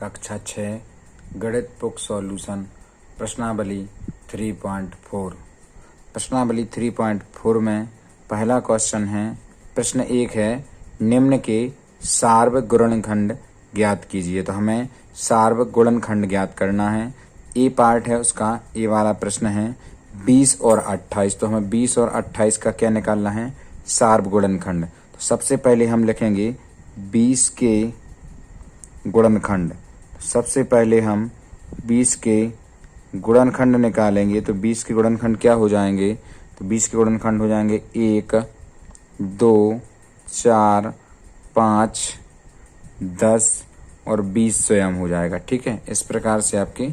कक्षा 6 गणित book solution प्रश्नावली 3.4। प्रश्नावली 3.4 में पहला क्वेश्चन है, प्रश्न 1 है, निम्न के सार्वगुणनखंड ज्ञात कीजिए। तो हमें सार्वगुणनखंड ज्ञात करना है। ए पार्ट है उसका, ए वाला प्रश्न है 20 और 28। तो हमें 20 और 28 का क्या निकालना है, सार्वगुणनखंड। तो सबसे पहले हम लिखेंगे 20 के गुणनखंड। सबसे पहले हम 20 के गुणनखंड निकालेंगे। तो 20 के गुणनखंड क्या हो जाएंगे, तो 20 के गुणनखंड हो जाएंगे 1, 2, 4, 5, 10 और 20 स्वयं हो जाएगा। ठीक है, इस प्रकार से आपके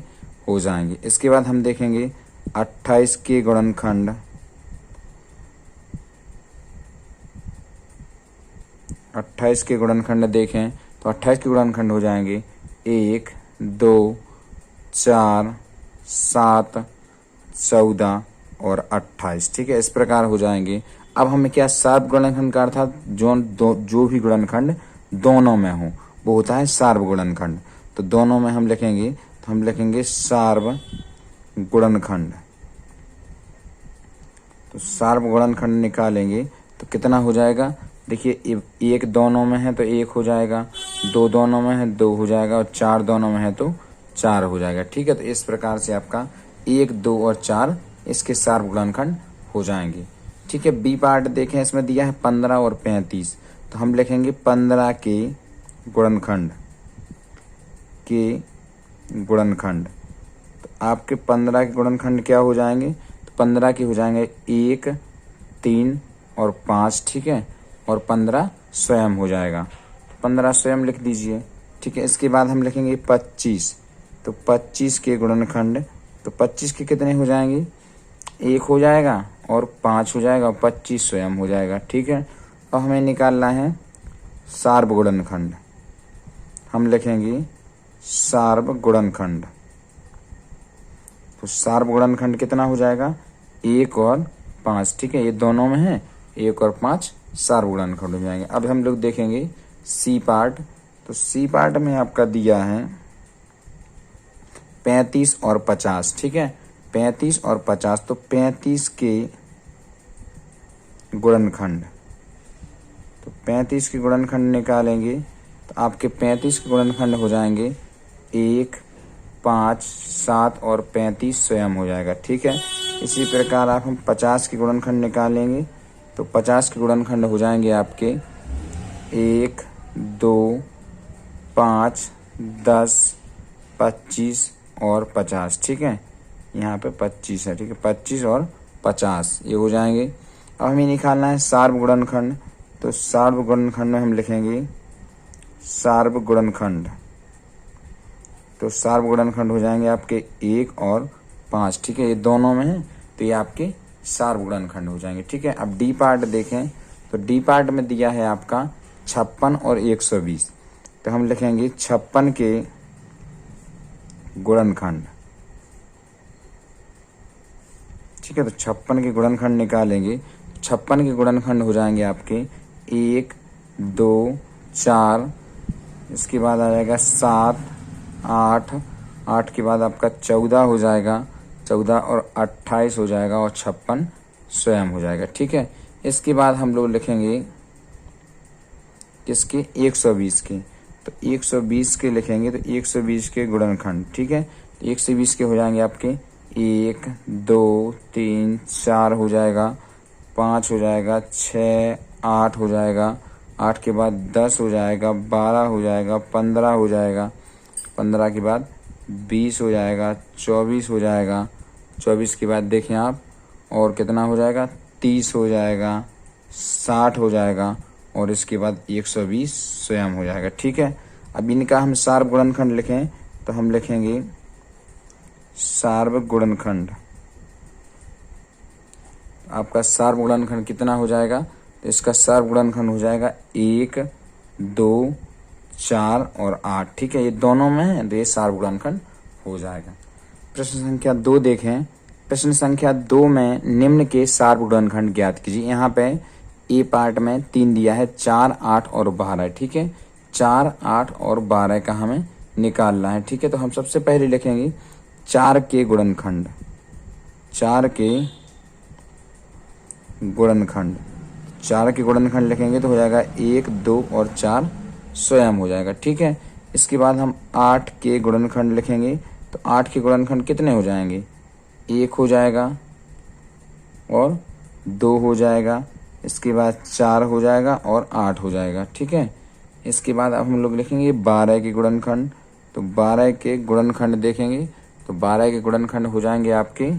हो जाएंगे। इसके बाद हम देखेंगे 28 के गुणनखंड। 28 के गुणनखंड देखें तो 28 के गुणनखंड हो जाएंगे 1, 2, 4, 7, 14 और 28। ठीक है, इस प्रकार हो जाएंगे। अब हमें क्या, सार्वगुणनखंड का अर्थात जो भी गुणनखंड दोनों में हो वो होता है सार्वगुणनखंड। तो दोनों में हम लिखेंगे, तो हम लिखेंगे सार्वगुणनखंड। तो सार्वगुणनखंड निकालेंगे तो कितना हो जाएगा, देखिए 1 दोनों में है तो 1 हो जाएगा, 2 दोनों में है 2 हो जाएगा और 4 दोनों में है तो 4 हो जाएगा। ठीक है, तो इस प्रकार से आपका 1, 2 और 4 इसके सार्वगुणनखंड हो जाएंगे। ठीक है, बी पार्ट देखें, इसमें दिया है 15 और 35। तो हम लिखेंगे 15 के गुणनखंड तो आपके 15 के गुणनखंड क्या हो जाएंगे, तो 15 के हो जाएंगे 1, 3 और 5। ठीक है, और 15 स्वयं हो जाएगा, 15 स्वयं लिख दीजिए। ठीक है, इसके बाद हम लिखेंगे 25। तो 25 के गुणनखंड, तो 25 के कितने हो जाएंगे, 1 हो जाएगा और 5 हो जाएगा और 25 स्वयं हो जाएगा। ठीक है, अब हमें निकालना है सार्वगुणनखंड। हम लिखेंगे सार्वगुणनखंड। तो सार्वगुणनखंड कितना हो जाएगा, 1 और 5। ठीक है, ये दोनों में है, 1 और 5 सार्वगुणनखंड हो जाएंगे। अब हम लोग देखेंगे सी पार्ट। तो सी पार्ट में आपका दिया है 35 और 50। ठीक है, 35 और 50। तो 35 के गुणनखंड, तो 35 के गुणनखंड निकालेंगे तो आपके 35 के गुणनखंड हो जाएंगे 1, 5, 7 और 35 स्वयं हो जाएगा। ठीक है, इसी प्रकार आप हम 50 के गुणनखंड निकालेंगे तो 50 के गुणनखंड हो जाएंगे आपके 1, 2, 5, 10, 25 और 50। ठीक है, यहाँ पे 25 है। ठीक है, 25 और 50 ये हो जाएंगे। अब हमें निकालना है सार्वगुणनखंड। तो सार्वगुणनखंड में हम लिखेंगे सार्वगुणनखंड। तो सार्वगुणनखंड हो जाएंगे आपके 1 और 5। ठीक है, ये दोनों में है तो ये आपके सार्वगुणनखंड हो जाएंगे। ठीक है, अब डी पार्ट देखें तो डी पार्ट में दिया है आपका 56 और 120। तो हम लिखेंगे 56 के गुणनखंड। ठीक है, तो 56 के गुणनखंड निकालेंगे। 56 के गुणनखंड हो जाएंगे आपके 1, 2, 4, इसके बाद आ जाएगा 7, 8, 8 के बाद आपका 14 हो जाएगा, 14 और 28 हो जाएगा और 56 स्वयं हो जाएगा। ठीक है, इसके बाद हम लोग लिखेंगे किसके, 120 के। तो 120 के लिखेंगे तो 120 के गुणनखंड। ठीक है, 120 के हो जाएंगे आपके 1, 2, 3, 4 हो जाएगा, 5 हो जाएगा, 6, 8 हो जाएगा, 8 के बाद 10 हो जाएगा, 12 हो जाएगा, 15 हो जाएगा, 15 के बाद 20 हो जाएगा, 24 हो जाएगा, 24 के बाद देखें आप और कितना हो जाएगा, 30 हो जाएगा, 60 हो जाएगा और इसके बाद 120 स्वयं हो जाएगा। ठीक है, अब इनका हम सार्वगुणनखंड लिखें तो हम लिखेंगे सार्वगुणनखंड। आपका सार्वगुणनखंड कितना हो जाएगा, तो इसका सार्वगुणनखंड हो जाएगा 1, 2, 4 और 8। ठीक है, ये दोनों में है तो ये सार्वगुणनखंड हो जाएगा। प्रश्न संख्या 2 देखें। प्रश्न संख्या 2 में निम्न के सार्वगुणनखंड ज्ञात कीजिए। यहाँ पे ए पार्ट में 3 दिया है, 4, 8 और 12। ठीक है, 4, 8 और 12 का हमें निकालना है। ठीक है, तो हम सबसे पहले लिखेंगे 4 के गुणनखंड। 4 के गुणनखंड, 4 के गुणनखंड लिखेंगे तो हो जाएगा 1, 2 और 4 स्वयं हो जाएगा। ठीक है, इसके बाद हम 8 के गुणनखंड लिखेंगे तो 8 के गुणनखंड कितने हो जाएंगे, 1 हो जाएगा और 2 हो जाएगा, इसके बाद 4 हो जाएगा और 8 हो जाएगा। ठीक है, इसके बाद अब हम लोग लिखेंगे 12 के गुणनखंड। तो 12 के गुणनखंड देखेंगे तो 12 के गुणनखंड हो जाएंगे आपके,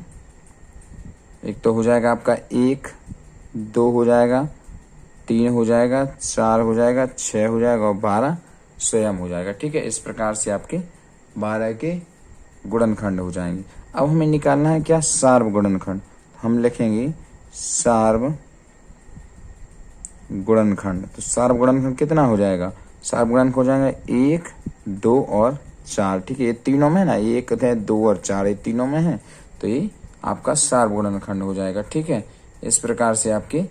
एक तो हो जाएगा आपका 1, 2 हो जाएगा, 3 हो जाएगा, 4 हो जाएगा, 6 हो जाएगा और 12 स्वयं हो जाएगा। ठीक है, इस प्रकार से आपके 12 के गुणनखंड हो जाएंगे। अब हमें निकालना है क्या, सार्व गुणनखंड। हम लिखेंगे सार्व गुणनखंड। तो सार्व गुणनखंड कितना हो जाएगा, सार्व गुणनखंड हो जाएगा 1, 2 और 4। ठीक है, ये तीनों में ना, 1 है, 2 और 4 ये तीनों में है, तो ये आपका सार्व गुणनखंड हो जाएगा। ठीक है, इस प्रकार से आपके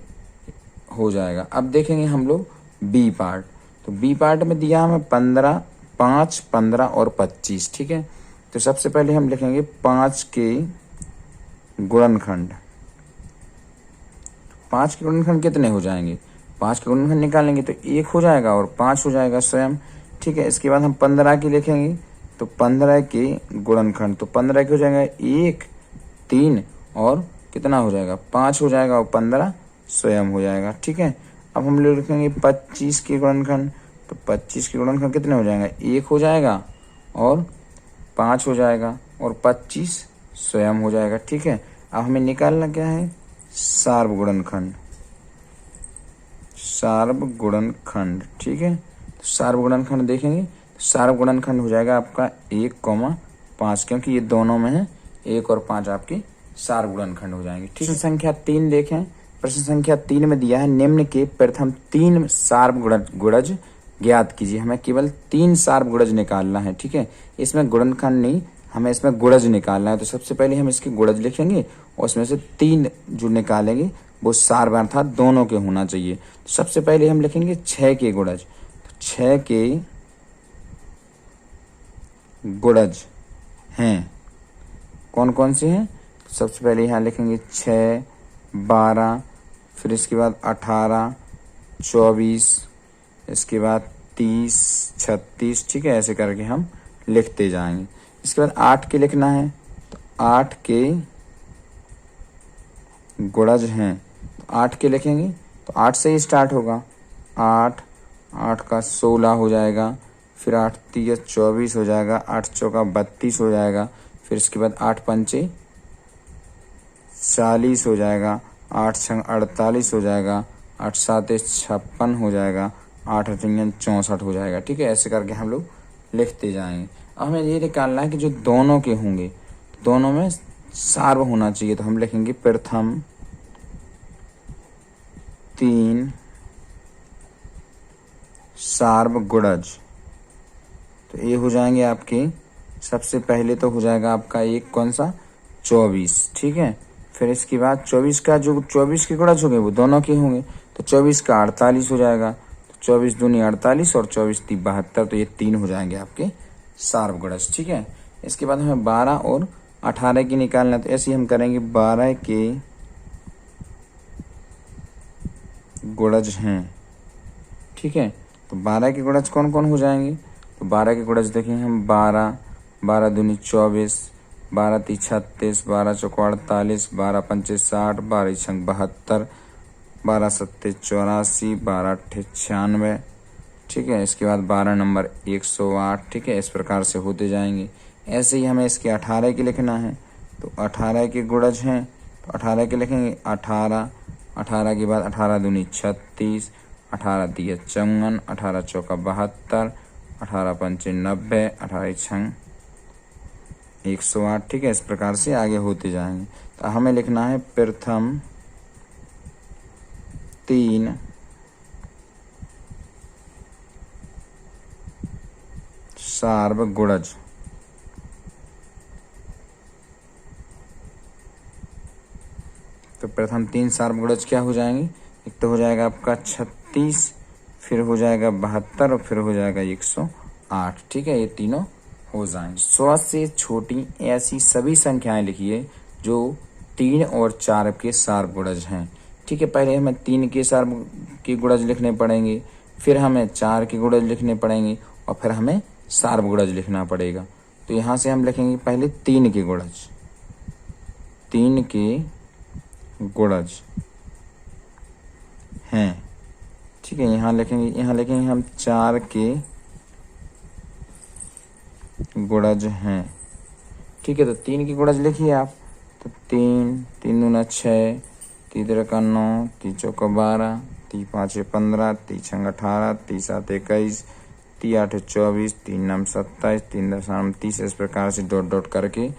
हो जाएगा। अब देखेंगे हम लोग बी पार्ट। तो बी पार्ट में दिया हमें 15, 5, 15 और 25। ठीक है, तो सबसे पहले हम लिखेंगे 5 के गुणनखंड। 5 के गुणनखंड कितने हो जाएंगे, 5 के गुणनखंड निकालेंगे तो 1 हो जाएगा और 5 हो जाएगा स्वयं। ठीक है, इसके बाद हम 15 के लिखेंगे तो 15 के गुणनखंड, तो 15 के हो जाएगा 1, 3 और कितना हो जाएगा, 5 हो जाएगा और 15 स्वयं हो जाएगा। ठीक है, अब हम लोग लिखेंगे 25 के गुणनखंड। तो 25 के गुणनखंड कितने हो जाएगा, 1 हो जाएगा और 5 हो जाएगा और 25 स्वयं हो जाएगा। ठीक है, अब हमें निकालना क्या है, सार्व गुणनखंड। सार्व गुणनखंड। ठीक है, तो सार्व गुणनखंड देखेंगे तो सार्व गुणनखंड हो जाएगा आपका 1,5, क्योंकि ये दोनों में है, 1 और 5 आपके सार्व गुणनखंड हो जाएंगे। ठीक है, संख्या 3 देखें। प्रश्न संख्या 3 में दिया है निम्न के प्रथम 3 सार्व गुणज ज्ञात कीजिए। हमें केवल 3 सार्व गुणज निकालना है। ठीक है, इसमें गुणनखंड नहीं, हमें इसमें गुणज निकालना है। तो सबसे पहले हम इसके गुणज लिखेंगे और उसमें से 3 जो निकालेंगे वो सार्व अर्थात दोनों के होना चाहिए। तो सबसे पहले हम लिखेंगे 6 के गुणज। तो 6 के गुणज हैं, कौन कौन से हैं, सबसे पहले यहाँ लिखेंगे 6, 12, फिर इसके बाद 18, 24, इसके बाद 30, 36। ठीक है, ऐसे करके हम लिखते जाएंगे। इसके बाद 8 के लिखना है। तो 8 के गुणज हैं, तो 8 के लिखेंगे तो 8 से ही स्टार्ट होगा। 8, 8 का 16 हो जाएगा, फिर 8 3 24 हो जाएगा, 8 चौका 32 हो जाएगा, फिर इसके बाद 8 पंचे 40 हो जाएगा, 8 छंग 48 हो जाएगा, 8 7 56 हो जाएगा, 8 8 64 हो जाएगा। ठीक है, ऐसे करके हम लोग लिखते जाएंगे। अब हमें ये निकालना है कि जो दोनों के होंगे, दोनों में सार्व होना चाहिए। तो हम लिखेंगे प्रथम 3 सार्व गुणज। तो ये हो जाएंगे आपके, सबसे पहले तो हो जाएगा आपका एक कौन सा, 24। ठीक है, फिर इसके बाद 24 का जो 24 के गुणज होंगे वो दोनों के होंगे। तो 24 का 48 हो जाएगा, तो 24 दूनी 48 और 24 3 72, तो ये 3 हो जाएंगे आपके सार्व गुणज। ठीक है, इसके बाद हमें 12 और 18 की निकालना है। तो ऐसे ही हम करेंगे 12 के गुणज हैं। ठीक है, तो 12 के गुणज कौन कौन हो जाएंगे, तो 12 के गुणज देखेंगे हम 12, 12 दूनी 24, 12 3 36, 12 चौको 48, 12 पंचे 60, 12 छंग 72, 12 सत्ते 84, 12 अट्ठे 96। ठीक है, इसके बाद 12 नंबर 108। ठीक है, इस प्रकार से होते जाएंगे। ऐसे ही हमें इसके 18 के लिखना है। तो 18 के गुणज हैं, तो 18 के लिखेंगे 18, 18 के बाद 18 दूनी 36, 18 दिया 54, 18 चौका 72, 18 पंचे 90, 18 छंग 108। ठीक है, इस प्रकार से आगे होते जाएंगे। तो हमें लिखना है प्रथम 3 सार्व गुणज। तो प्रथम 3 सार्व गुणज क्या हो जाएंगे, एक तो हो जाएगा आपका 36, फिर हो जाएगा 72 और फिर हो जाएगा 108। 8। ठीक है, ये तीनों हो जाएंगे। 100 से छोटी ऐसी सभी संख्याएं लिखिए जो 3 और 4 के सार्वगुणज हैं। ठीक है, पहले हमें 3 के गुणज लिखने पड़ेंगे, फिर हमें 4 के गुणज लिखने पड़ेंगे और फिर हमें सार्वगुणज लिखना पड़ेगा। तो यहाँ से हम लिखेंगे पहले 3 के गुणज, 3 के गुणज हैं। ठीक है, यहाँ लिखेंगे हम 4 के गुणज हैं। ठीक है, तो 3 के गुणज लिखिए आप। तो 3 दूना 6, 3 तिरका 9, 3 चौका 12, 3 5 15, 3 6 18, 3 7 21, 3 8 24, 3 9 27, 3 10 30। इस प्रकार से डॉट डॉट करके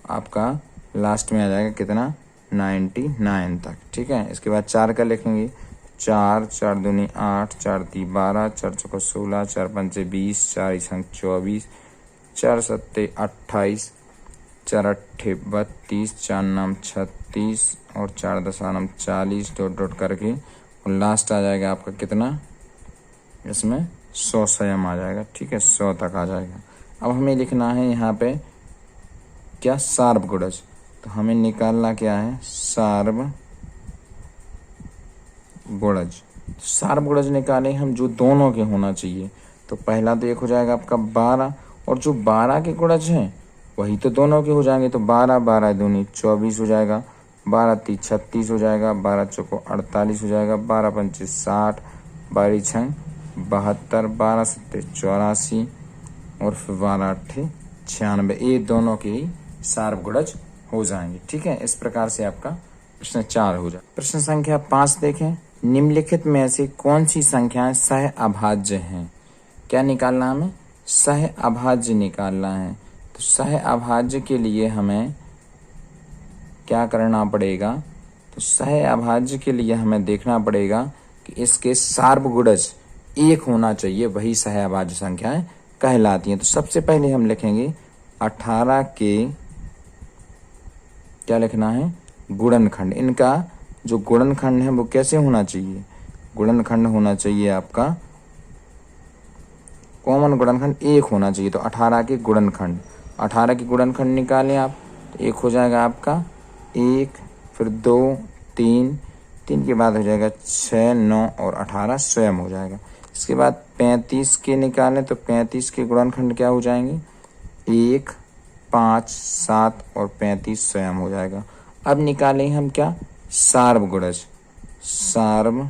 आपका लास्ट में आ जाएगा कितना, 99 तक। ठीक है, इसके बाद 4 का लिखेंगे। 4 दूनी 8, 4 3 12, 4 चौका 16, 4 5 20, 4 6 24, 4 7 28, 4 8 32, 4 9 36 और 4 10 40। डॉट डॉट करके और लास्ट आ जाएगा आपका कितना, इसमें 100 संयम आ जाएगा। ठीक है, 100 तक आ जाएगा। अब हमें लिखना है यहाँ पे क्या, सार्वगुणज। तो हमें निकालना क्या है, सार्वगुणज। सार्वगुणज निकाले हम जो दोनों के होना चाहिए। तो पहला तो एक हो जाएगा आपका 12, और जो 12 के गुणज हैं वही तो दोनों के हो जाएंगे। तो 12 दूनी 24 हो जाएगा, 12 3 36 हो जाएगा, 12 चौको 48 हो जाएगा, 12 पंचे 60, 12 6 72, 12 7 84 और फिर 12 8 96। ये दोनों के ही सार्वगुणज हो जाएंगे। ठीक है, इस प्रकार से आपका प्रश्न 4 हो जाए। प्रश्न संख्या 5 देखें। निम्नलिखित में से कौन सी संख्याएं सह अभाज्य हैं? क्या निकालना हमें, सह अभाज्य निकालना है। तो सह अभाज्य के लिए हमें क्या करना पड़ेगा, तो सह अभाज्य के लिए हमें देखना पड़ेगा कि इसके सार्वगुणज 1 होना चाहिए, वही सह अभाज्य संख्याएं कहलाती हैं। तो सबसे पहले हम लिखेंगे 18 के, क्या लिखना है, गुणनखंड। इनका जो गुणनखंड है वो कैसे होना चाहिए, गुणनखंड होना चाहिए आपका, कॉमन गुणनखंड 1 होना चाहिए। तो 18 के गुणनखंड, 18 के गुणनखंड निकालें आप। तो 1 हो जाएगा आपका 1, फिर 2 3 के बाद हो जाएगा 6 9 और 18 स्वयं हो जाएगा। इसके बाद 35 के निकालें। तो 35 के गुणनखंड क्या हो जाएंगे, 1 5 7 और 35 स्वयं हो जाएगा। अब निकालें हम क्या, सार्वगुणज, सार्वगुणनखंड।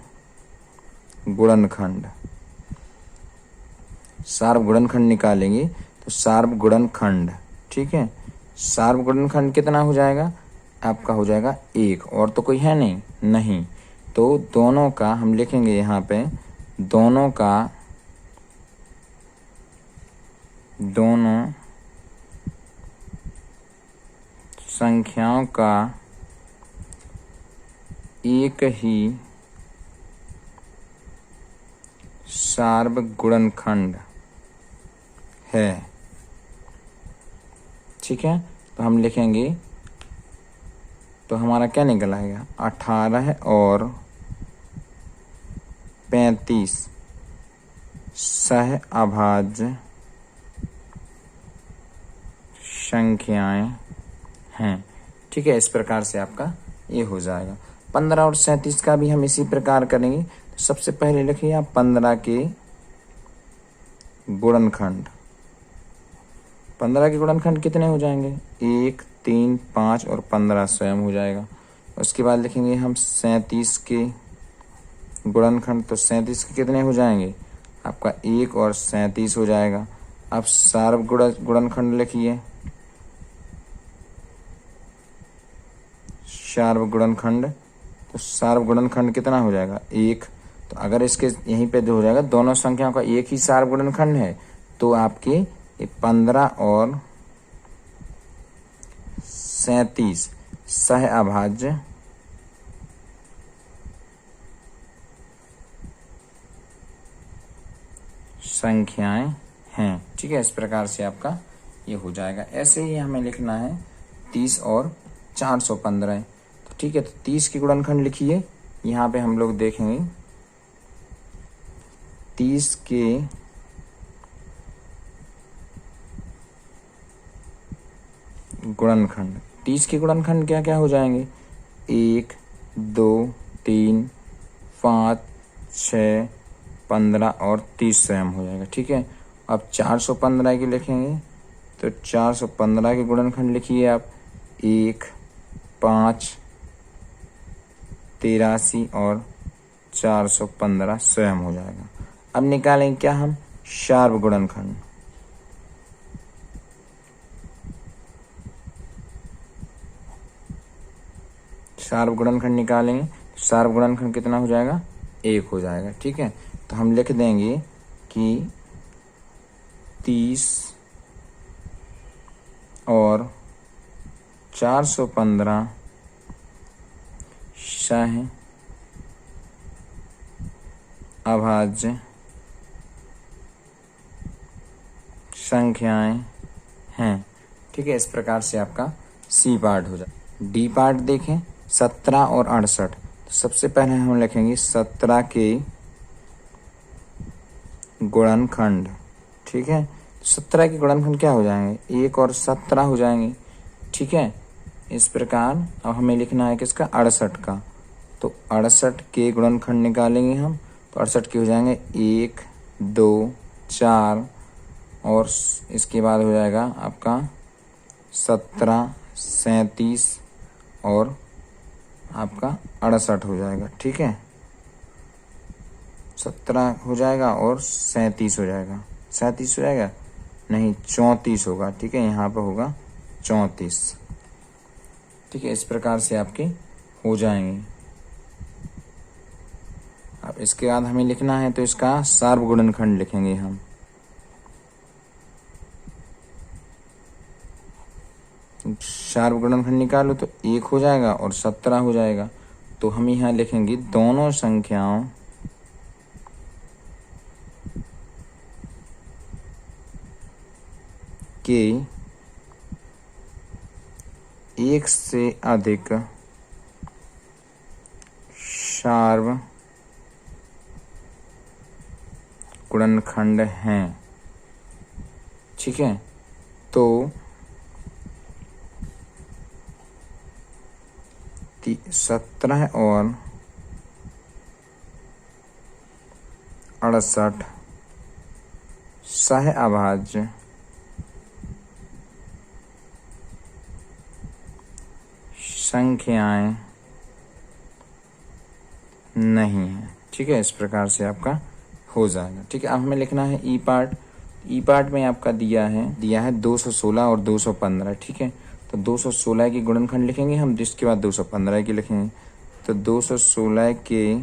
सार्वगुणनखंड निकालेंगे तो सार्वगुणनखंड, ठीक है, सार्वगुणनखंड कितना हो जाएगा आपका, हो जाएगा 1। और तो कोई है नहीं। तो दोनों का हम लिखेंगे यहाँ पे, दोनों संख्याओं का एक ही सार्वगुणनखंड है। ठीक है, तो हम लिखेंगे, तो हमारा क्या निकल आएगा, 18 और 35 सह अभाज्य संख्याएं हैं। ठीक है, इस प्रकार से आपका ये हो जाएगा। 15 और 37 का भी हम इसी प्रकार करेंगे। तो सबसे पहले लिखिए आप 15 के गुणनखंड। 15 के गुणनखंड कितने हो जाएंगे, 1 3 5 और 15 स्वयं हो जाएगा। उसके बाद लिखेंगे हम 37 के गुणनखंड। तो 37 के कितने हो जाएंगे आपका, 1 और 37 हो जाएगा। अब सार्वगुणनखंड लिखिए, सार्वगुणनखंड। तो सार्वगुणनखंड कितना हो जाएगा, 1। तो अगर इसके यहीं पे हो जाएगा, दोनों संख्याओं का एक ही सार्वगुणनखंड है, तो आपके 15 और 37 सह अभाज्य संख्याएं हैं। ठीक है, इस प्रकार से आपका ये हो जाएगा। ऐसे ही हमें लिखना है 30 और 415। तो ठीक है, तो 30 के गुणनखंड लिखिए। यहाँ पे हम लोग देखेंगे 30 के गुणनखंड। 30 के गुणनखंड क्या क्या हो जाएंगे? 1, 2, 3, 5, 6, 15 और 30 स्वयं हो जाएगा। ठीक है, अब 415 के लिखेंगे तो 415 के गुणनखंड लिखिए आप। 1, 5, 83 और 415 स्वयं हो जाएगा। अब निकालेंगे क्या हम? शार्प गुणनखंड। शार्प गुणनखंड निकालेंगे, शार्प गुणनखंड कितना हो जाएगा? 1 हो जाएगा। ठीक है, तो हम लिख देंगे कि 30 और 415 सह अभाज्य संख्याएं हैं। ठीक है, इस प्रकार से आपका सी पार्ट हो जाए। डी पार्ट देखें, 17 और 68। तो सबसे पहले हम लिखेंगे 17 के गुणनखंड। ठीक है, 17 के गुणनखंड क्या हो जाएंगे? 1 और 17 हो जाएंगे। ठीक है, इस प्रकार अब हमें लिखना है किसका? 68 का। तो 68 के गुणनखंड निकालेंगे हम, तो 68 के हो जाएंगे 1, 2, 4 और इसके बाद हो जाएगा आपका 17, 37 और आपका 68 हो जाएगा। ठीक है, 17 हो जाएगा और 37 हो जाएगा। 37 हो जाएगा नहीं, 34 होगा। ठीक है, यहाँ पर होगा 34। ठीक है, इस प्रकार से आपके हो जाएंगे। अब इसके बाद हमें लिखना है तो इसका शार्प गुणनखंड लिखेंगे हम। शार्प गुणनखंड निकालो तो 1 हो जाएगा और 17 हो जाएगा। तो हम यहाँ लिखेंगे दोनों संख्याओं के एक से अधिक शार्प गुणनखंड हैं। ठीक है, तो 17 और 68 सह अभाज्य संख्याएं नहीं है। ठीक है, इस प्रकार से आपका हो जाएगा। ठीक है, अब हमें लिखना है ई पार्ट। ई पार्ट में आपका दिया है 216 और 215। ठीक है, तो 216 की गुणनखंड लिखेंगे हम, जिसके बाद 215 की लिखेंगे। तो 216 के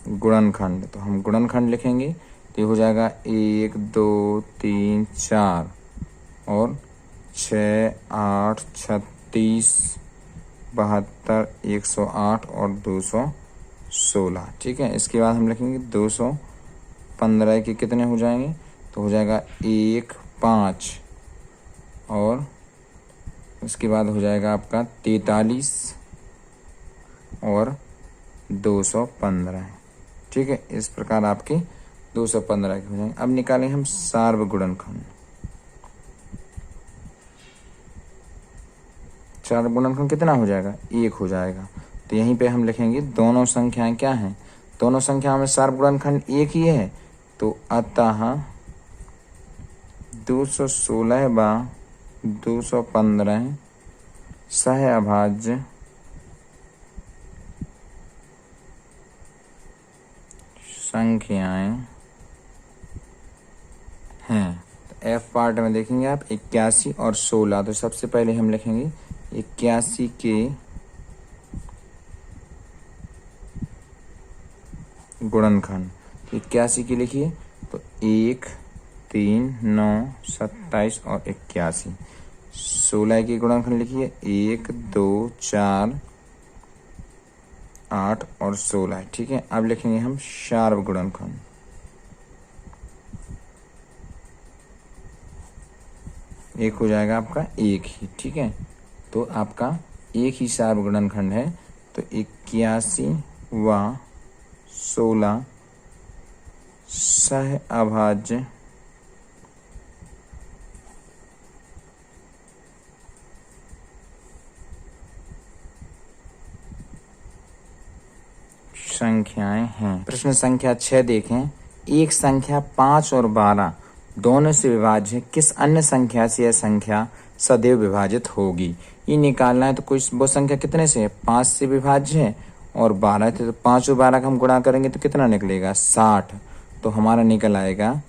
गुणनखंड, तो हम गुणनखंड लिखेंगे तो ये हो जाएगा 1, 2, 3, 4 और 6, 8, 36, 72, 108 और 216। ठीक है, इसके बाद हम लिखेंगे 215 के कितने हो जाएंगे? तो हो जाएगा 1, 5 और उसके बाद हो जाएगा आपका 43 और 215। ठीक है, इस प्रकार आपके 215 के हो जाएंगे। अब निकालें हम शार्प गुणनखंड। शार्प गुणनखंड कितना हो जाएगा? 1 हो जाएगा। तो यहीं पे हम लिखेंगे दोनों संख्याएं क्या हैं? दोनों संख्याओं में शार्प गुणनखंड 1 ही है। तो अतः 216 बा 215 सह अभाज्य संख्याएं हैं। तो एफ पार्ट में देखेंगे आप 81 और 16। तो सबसे पहले हम लिखेंगे 81 के गुणनखंड। 81 की लिखिए तो 1, 3, 9, 27 और 81। 16 की गुणनखंड लिखिए 1, 2, 4, 8 और 16। ठीक है, अब लिखेंगे हम शार्प गुणनखंड। एक हो जाएगा आपका 1 ही। ठीक है, तो आपका एक ही शार्प गुणनखंड है। तो 81 व 16 सह अभाज्य संख्याएं हैं। प्रश्न संख्या 6 देखें। एक संख्या 5 और 12 दोनों से विभाज्य है, किस अन्य संख्या से यह संख्या सदैव विभाजित होगी? ये निकालना है। तो कोई वो संख्या कितने से है? 5 से विभाज्य है और 12 थे, तो 5 और 12 का हम गुणा करेंगे तो कितना निकलेगा? 60। तो हमारा निकल आएगा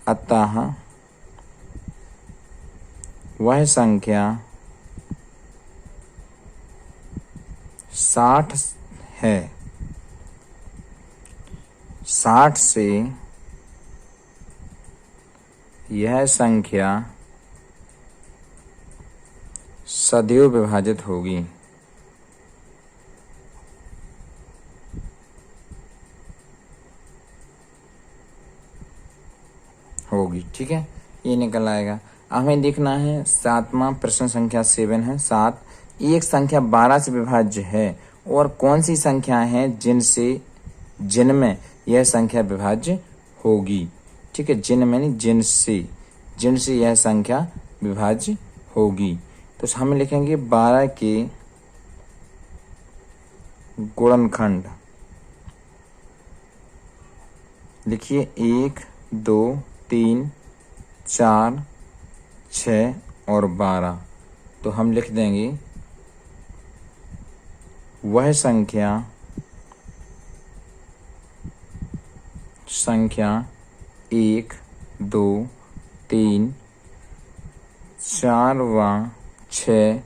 अतः वह संख्या 60 है। 60 से यह संख्या सदैव विभाजित होगी। ठीक है, ये निकल आएगा। हमें देखना है 7वां प्रश्न संख्या 7 है। 7, एक संख्या 12 से विभाज्य है और कौन सी संख्या है जिनमें यह संख्या विभाज्य होगी? ठीक है, जिनमें नहीं, जिनसे यह संख्या विभाज्य होगी। तो हम लिखेंगे 12 के गुणनखंड। लिखिए 1, 2, 3, 4, 6 और 12। तो हम लिख देंगे वह संख्या 1, 2, 3, 4 व 6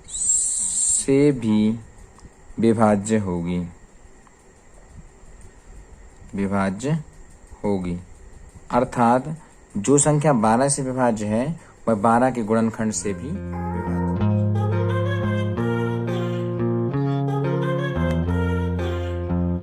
से भी विभाज्य होगी। अर्थात जो संख्या 12 से विभाज्य है वह 12 के गुणनखंड से भी